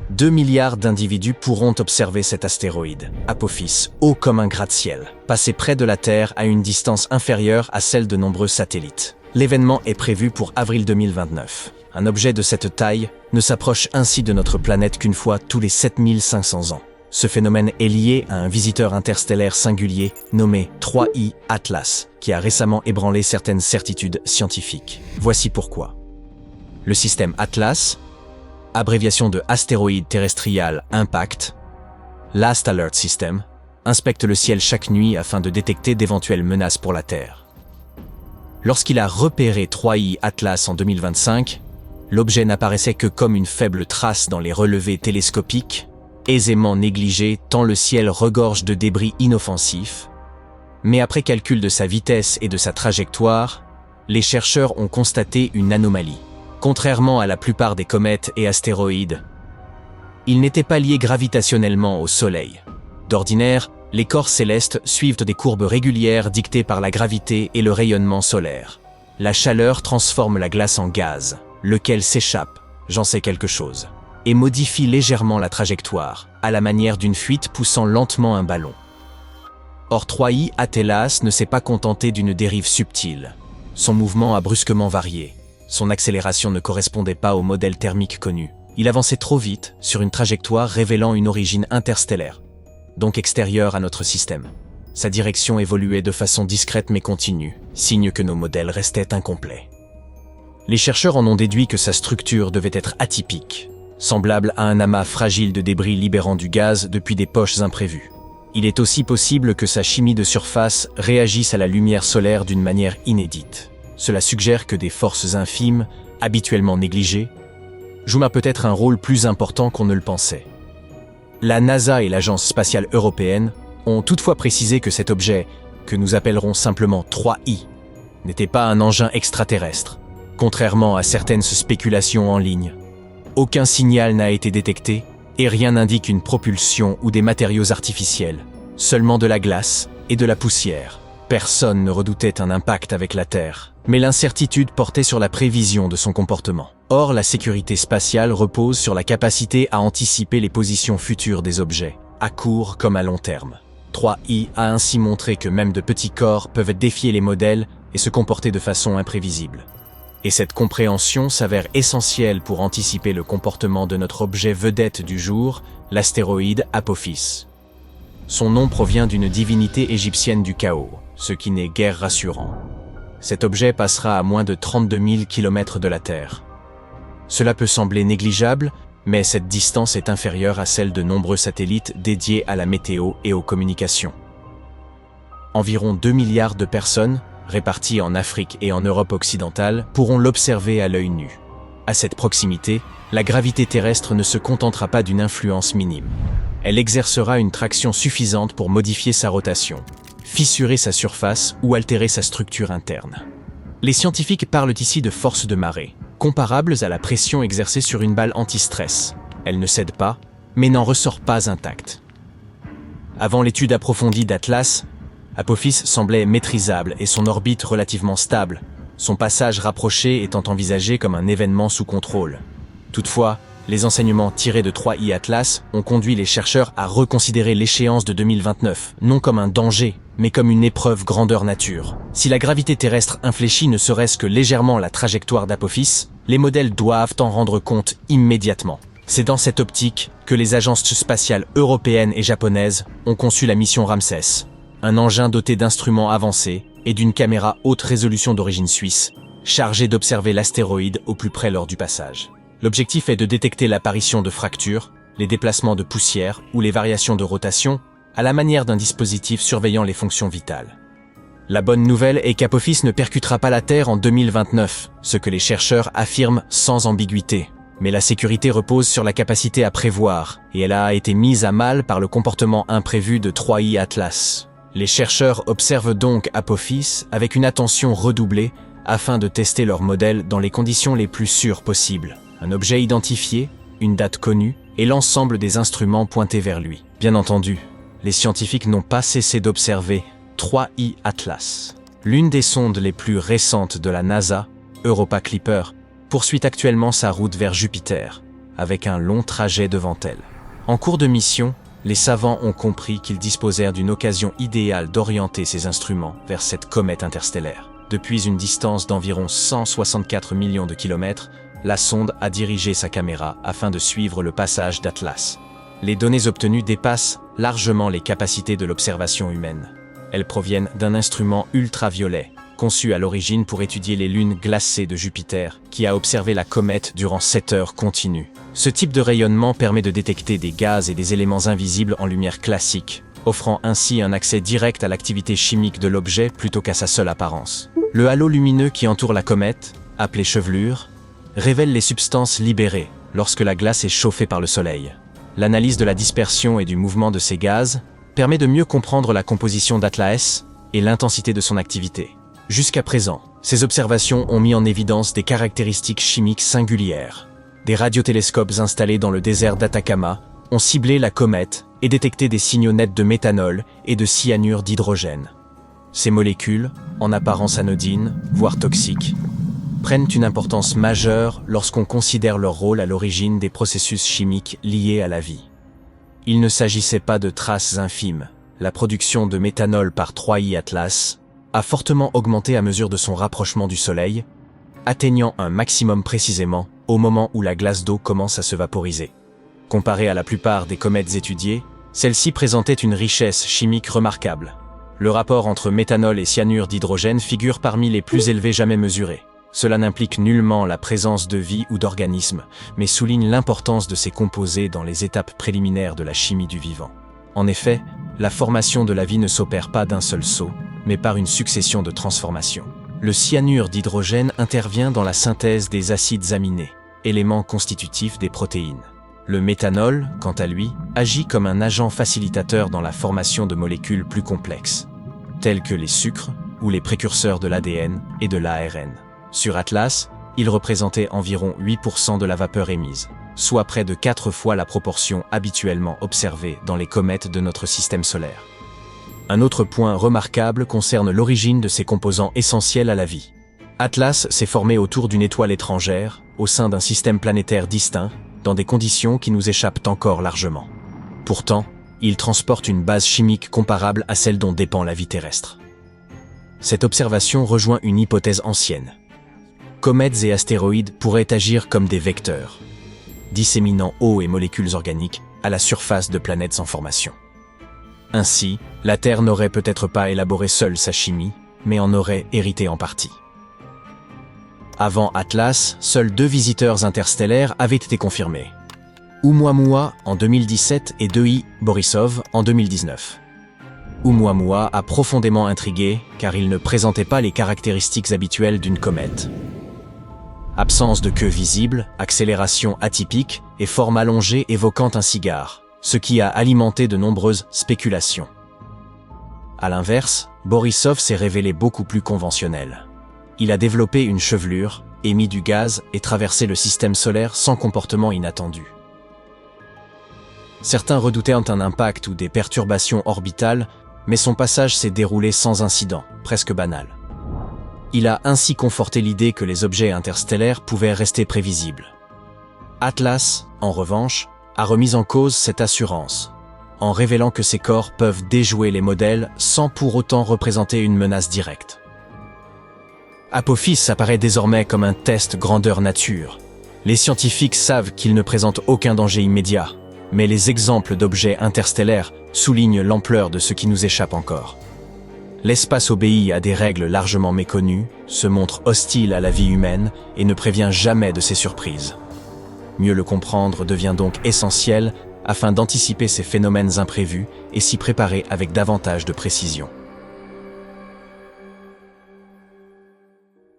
2 milliards d'individus pourront observer cet astéroïde, Apophis, haut comme un gratte-ciel, passer près de la Terre à une distance inférieure à celle de nombreux satellites. L'événement est prévu pour avril 2029. Un objet de cette taille ne s'approche ainsi de notre planète qu'une fois tous les 7500 ans. Ce phénomène est lié à un visiteur interstellaire singulier nommé 3I Atlas, qui a récemment ébranlé certaines certitudes scientifiques. Voici pourquoi. Le système Atlas, abréviation de Astéroïde terrestrial Impact, Last Alert System, inspecte le ciel chaque nuit afin de détecter d'éventuelles menaces pour la Terre. Lorsqu'il a repéré 3I Atlas en 2025, l'objet n'apparaissait que comme une faible trace dans les relevés télescopiques, aisément négligé tant le ciel regorge de débris inoffensifs. Mais après calcul de sa vitesse et de sa trajectoire, les chercheurs ont constaté une anomalie. Contrairement à la plupart des comètes et astéroïdes, il n'était pas lié gravitationnellement au Soleil. D'ordinaire, les corps célestes suivent des courbes régulières dictées par la gravité et le rayonnement solaire. La chaleur transforme la glace en gaz, lequel s'échappe, j'en sais quelque chose, et modifie légèrement la trajectoire, à la manière d'une fuite poussant lentement un ballon. Or 3I Atlas ne s'est pas contenté d'une dérive subtile. Son mouvement a brusquement varié. Son accélération ne correspondait pas au modèle thermique connu. Il avançait trop vite sur une trajectoire révélant une origine interstellaire, donc extérieure à notre système. Sa direction évoluait de façon discrète mais continue, signe que nos modèles restaient incomplets. Les chercheurs en ont déduit que sa structure devait être atypique, semblable à un amas fragile de débris libérant du gaz depuis des poches imprévues. Il est aussi possible que sa chimie de surface réagisse à la lumière solaire d'une manière inédite. Cela suggère que des forces infimes, habituellement négligées, jouent peut-être un rôle plus important qu'on ne le pensait. La NASA et l'Agence spatiale européenne ont toutefois précisé que cet objet, que nous appellerons simplement 3I, n'était pas un engin extraterrestre, contrairement à certaines spéculations en ligne. Aucun signal n'a été détecté et rien n'indique une propulsion ou des matériaux artificiels, seulement de la glace et de la poussière. Personne ne redoutait un impact avec la Terre, mais l'incertitude portait sur la prévision de son comportement. Or, la sécurité spatiale repose sur la capacité à anticiper les positions futures des objets, à court comme à long terme. 3I a ainsi montré que même de petits corps peuvent défier les modèles et se comporter de façon imprévisible. Et cette compréhension s'avère essentielle pour anticiper le comportement de notre objet vedette du jour, l'astéroïde Apophis. Son nom provient d'une divinité égyptienne du chaos, ce qui n'est guère rassurant. Cet objet passera à moins de 32 000 km de la Terre. Cela peut sembler négligeable, mais cette distance est inférieure à celle de nombreux satellites dédiés à la météo et aux communications. Environ 2 milliards de personnes, réparties en Afrique et en Europe occidentale, pourront l'observer à l'œil nu. À cette proximité, la gravité terrestre ne se contentera pas d'une influence minime. Elle exercera une traction suffisante pour modifier sa rotation, fissurer sa surface ou altérer sa structure interne. Les scientifiques parlent ici de forces de marée, comparables à la pression exercée sur une balle anti-stress. Elle ne cède pas, mais n'en ressort pas intacte. Avant l'étude approfondie d'Atlas, Apophis semblait maîtrisable et son orbite relativement stable, son passage rapproché étant envisagé comme un événement sous contrôle. Toutefois, les enseignements tirés de 3I Atlas ont conduit les chercheurs à reconsidérer l'échéance de 2029, non comme un danger, mais comme une épreuve grandeur nature. Si la gravité terrestre infléchit ne serait-ce que légèrement la trajectoire d'Apophis, les modèles doivent en rendre compte immédiatement. C'est dans cette optique que les agences spatiales européennes et japonaises ont conçu la mission Ramsès, un engin doté d'instruments avancés et d'une caméra haute résolution d'origine suisse, chargée d'observer l'astéroïde au plus près lors du passage. L'objectif est de détecter l'apparition de fractures, les déplacements de poussière ou les variations de rotation, à la manière d'un dispositif surveillant les fonctions vitales. La bonne nouvelle est qu'Apophis ne percutera pas la Terre en 2029, ce que les chercheurs affirment sans ambiguïté. Mais la sécurité repose sur la capacité à prévoir, et elle a été mise à mal par le comportement imprévu de 3I Atlas. Les chercheurs observent donc Apophis avec une attention redoublée afin de tester leur modèle dans les conditions les plus sûres possibles. Un objet identifié, une date connue et l'ensemble des instruments pointés vers lui. Bien entendu, les scientifiques n'ont pas cessé d'observer 3I Atlas. L'une des sondes les plus récentes de la NASA, Europa Clipper, poursuit actuellement sa route vers Jupiter, avec un long trajet devant elles. En cours de mission, les savants ont compris qu'ils disposèrent d'une occasion idéale d'orienter ces instruments vers cette comète interstellaire. Depuis une distance d'environ 164 millions de kilomètres, la sonde a dirigé sa caméra afin de suivre le passage d'Atlas. Les données obtenues dépassent largement les capacités de l'observation humaine. Elles proviennent d'un instrument ultraviolet, conçu à l'origine pour étudier les lunes glacées de Jupiter, qui a observé la comète durant 7 heures continues. Ce type de rayonnement permet de détecter des gaz et des éléments invisibles en lumière classique, offrant ainsi un accès direct à l'activité chimique de l'objet plutôt qu'à sa seule apparence. Le halo lumineux qui entoure la comète, appelé chevelure, révèle les substances libérées lorsque la glace est chauffée par le Soleil. L'analyse de la dispersion et du mouvement de ces gaz permet de mieux comprendre la composition d'Atlas et l'intensité de son activité. Jusqu'à présent, ces observations ont mis en évidence des caractéristiques chimiques singulières. Des radiotélescopes installés dans le désert d'Atacama ont ciblé la comète et détecté des signaux nets de méthanol et de cyanure d'hydrogène. Ces molécules, en apparence anodines, voire toxiques, prennent une importance majeure lorsqu'on considère leur rôle à l'origine des processus chimiques liés à la vie. Il ne s'agissait pas de traces infimes. La production de méthanol par 3I Atlas a fortement augmenté à mesure de son rapprochement du Soleil, atteignant un maximum précisément au moment où la glace d'eau commence à se vaporiser. Comparée à la plupart des comètes étudiées, celle-ci présentait une richesse chimique remarquable. Le rapport entre méthanol et cyanure d'hydrogène figure parmi les plus élevés jamais mesurés. Cela n'implique nullement la présence de vie ou d'organismes, mais souligne l'importance de ces composés dans les étapes préliminaires de la chimie du vivant. En effet, la formation de la vie ne s'opère pas d'un seul saut, mais par une succession de transformations. Le cyanure d'hydrogène intervient dans la synthèse des acides aminés, éléments constitutifs des protéines. Le méthanol, quant à lui, agit comme un agent facilitateur dans la formation de molécules plus complexes, telles que les sucres ou les précurseurs de l'ADN et de l'ARN. Sur Atlas, il représentait environ 8% de la vapeur émise, soit près de 4 fois la proportion habituellement observée dans les comètes de notre système solaire. Un autre point remarquable concerne l'origine de ces composants essentiels à la vie. Atlas s'est formé autour d'une étoile étrangère, au sein d'un système planétaire distinct, dans des conditions qui nous échappent encore largement. Pourtant, il transporte une base chimique comparable à celle dont dépend la vie terrestre. Cette observation rejoint une hypothèse ancienne. Comètes et astéroïdes pourraient agir comme des vecteurs, disséminant eau et molécules organiques à la surface de planètes en formation. Ainsi, la Terre n'aurait peut-être pas élaboré seule sa chimie, mais en aurait hérité en partie. Avant Atlas, seuls 2 visiteurs interstellaires avaient été confirmés. Oumuamua en 2017 et 2I Borisov en 2019. Oumuamua a profondément intrigué car il ne présentait pas les caractéristiques habituelles d'une comète. Absence de queue visible, accélération atypique et forme allongée évoquant un cigare, ce qui a alimenté de nombreuses spéculations. À l'inverse, Borisov s'est révélé beaucoup plus conventionnel. Il a développé une chevelure, émis du gaz et traversé le système solaire sans comportement inattendu. Certains redoutaient un impact ou des perturbations orbitales, mais son passage s'est déroulé sans incident, presque banal. Il a ainsi conforté l'idée que les objets interstellaires pouvaient rester prévisibles. Atlas, en revanche, a remis en cause cette assurance, en révélant que ces corps peuvent déjouer les modèles sans pour autant représenter une menace directe. Apophis apparaît désormais comme un test grandeur nature. Les scientifiques savent qu'il ne présente aucun danger immédiat, mais les exemples d'objets interstellaires soulignent l'ampleur de ce qui nous échappe encore. L'espace obéit à des règles largement méconnues, se montre hostile à la vie humaine et ne prévient jamais de ses surprises. Mieux le comprendre devient donc essentiel afin d'anticiper ces phénomènes imprévus et s'y préparer avec davantage de précision.